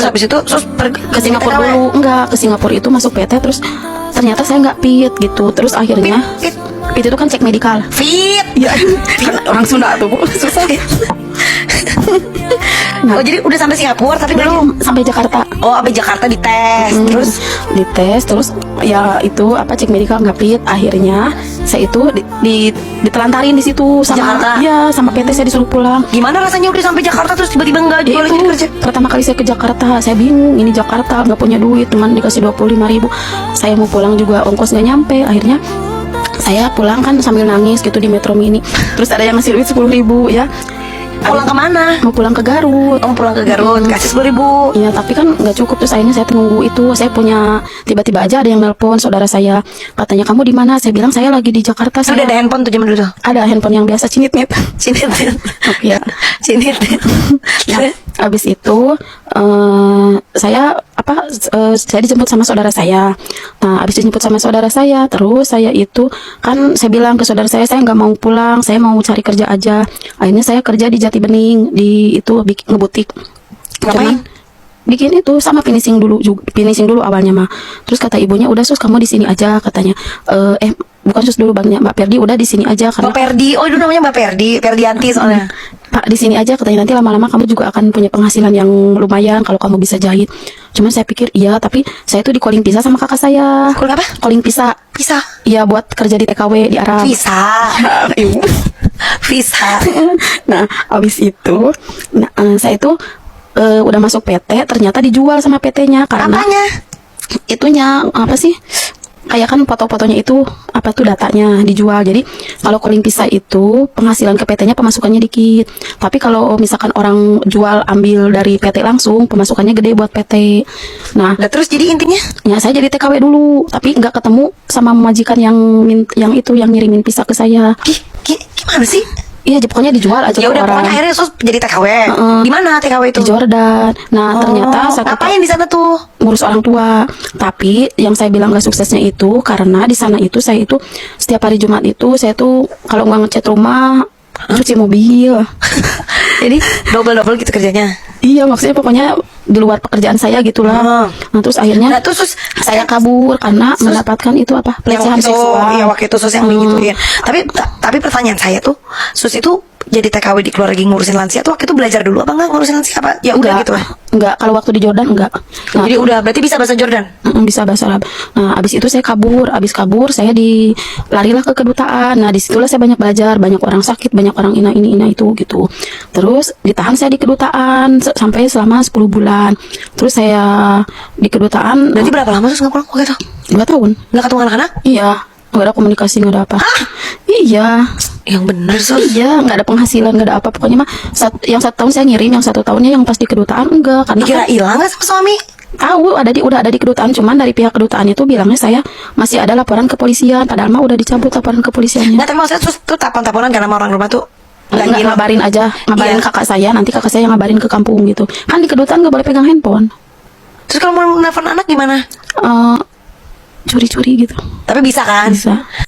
habis itu terus pergi ke Singapura dulu. Enggak, ke Singapura itu masuk PT, terus ternyata saya nggak fit gitu. Terus akhirnya fit itu kan cek medikal. Fit. Ya, kan orang Sunda tuh Bu, susah. Oh jadi udah sampai Singapura tapi Belum, sampai Jakarta. Oh sampai Jakarta dites. Terus ya itu apa, cek medikal nggak fit. Akhirnya saya itu ditelantarin di situ sama Jakarta? ya sama PT. Saya disuruh pulang. Gimana rasanya udah sampai Jakarta terus tiba-tiba nggak Ya dibolehin itu kerja? pertama kali saya ke Jakarta, saya bingung, ini Jakarta nggak punya duit, teman dikasih 25.000. Saya mau pulang juga ongkos nggak nyampe. Akhirnya saya pulang kan sambil nangis gitu di Metro Mini. Terus ada yang ngasih duit 10.000 ya. Pulang kemana? Mau pulang ke Garut. Oh pulang ke Garut, kasih 10.000. Iya, tapi kan nggak cukup. Terus akhirnya saya tunggu itu. Saya punya, tiba-tiba aja ada yang nelpon saudara saya. Katanya, kamu di mana? Saya bilang saya lagi di Jakarta. Sudah Saya ada handphone tuh zaman dulu tuh. ada handphone yang biasa cinit-nit. Cinit. Ya. Cinit. Nah, habis itu saya saya dijemput sama saudara saya. Nah, habis dijemput sama saudara saya, terus saya itu kan saya bilang ke saudara saya nggak mau pulang, saya mau cari kerja aja. Akhirnya saya kerja di Jati Bening, di itu ngebutik. Ngapain? Bikin itu sama finishing dulu awalnya mah. Terus kata ibunya, udah Sus kamu di sini aja katanya. Bukan Sus dulu Bang, Mbak Perdi udah di sini aja karena Mbak Perdi, oh itu namanya Mbak Perdi, Perdianti soalnya. Pak di sini aja katanya, nanti lama-lama kamu juga akan punya penghasilan yang lumayan kalau kamu bisa jahit. Cuman saya pikir iya, tapi saya tuh di calling pisah sama kakak saya. Calling apa? Calling pisah. Bisa. Iya, buat kerja di TKW di Arab. Bisa. Bisa. Nah, habis itu saya itu udah masuk PT, ternyata dijual sama PT-nya karena Apanya? itunya apa sih? Kayak kan foto-fotonya itu apa tuh datanya dijual. Jadi kalau calling pisah itu penghasilan ke PT-nya pemasukannya dikit. Tapi kalau misalkan orang jual ambil dari PT langsung, pemasukannya gede buat PT. Nah, Terus jadi intinya? ya saya jadi TKW dulu, tapi nggak ketemu sama majikan yang ngirimin pisah ke saya. Gimana sih? Iya, pokoknya dijual aja Ya ke udah orang. pokoknya akhirnya sos jadi TKW. Di mana TKW itu? Di Jordan. Nah, ternyata ngapain di sana tuh? ngurus orang tua. Tapi yang saya bilang gak suksesnya itu karena di sana itu saya itu setiap hari Jumat itu saya tuh kalau nggak ngecat rumah cuci mobil. Jadi double gitu kerjanya. Iya, maksudnya pokoknya di luar pekerjaan saya gitulah. Nah, terus akhirnya Nah terus saya kabur karena mendapatkan itu apa, pelecehan seksual. Iya waktu itu sus yang digituin. Tapi pertanyaan saya tuh, sus itu jadi TKW di keluarga ngurusin lansia tuh waktu itu belajar dulu apa enggak ngurusin lansia apa? Ya udah gitu. Enggak, kalau waktu di Jordan enggak. Nah, Jadi udah berarti bisa bahasa Jordan. bisa bahasa Arab. Nah, abis itu saya kabur. Abis kabur saya larilah ke kedutaan. Nah, disitulah saya banyak belajar, banyak orang sakit, banyak orang ina itu gitu. Terus ditahan saya di kedutaan sampai selama 10 bulan. Terus saya di kedutaan. Berarti berapa lama sus nggak pulang waktu itu? 2 tahun. Nggak ketemu anak-anak? Iya, nggak ada komunikasi, nggak ada apa. Iya. Yang bener sus. Iya, nggak ada penghasilan, nggak ada apa. Pokoknya mah yang 1 tahun saya ngirim, yang 1 tahunnya yang pas di kedutaan enggak. Karena Dikira hilang nggak sama suami? tahu udah ada di kedutaan, cuman dari pihak kedutaan itu bilangnya saya masih ada laporan kepolisian, padahal mah udah dicabut laporan kepolisiannya. Nggak, tapi maksudnya sus tuh taponan karena sama orang rumah tuh Nggak ngilang. ngabarin aja, ngabarin Iya. kakak saya, nanti kakak saya yang ngabarin ke kampung gitu. Kan di kedutaan nggak boleh pegang handphone. Terus kalau mau nelfon anak gimana? Curi-curi gitu. Tapi bisa kan? Bisa.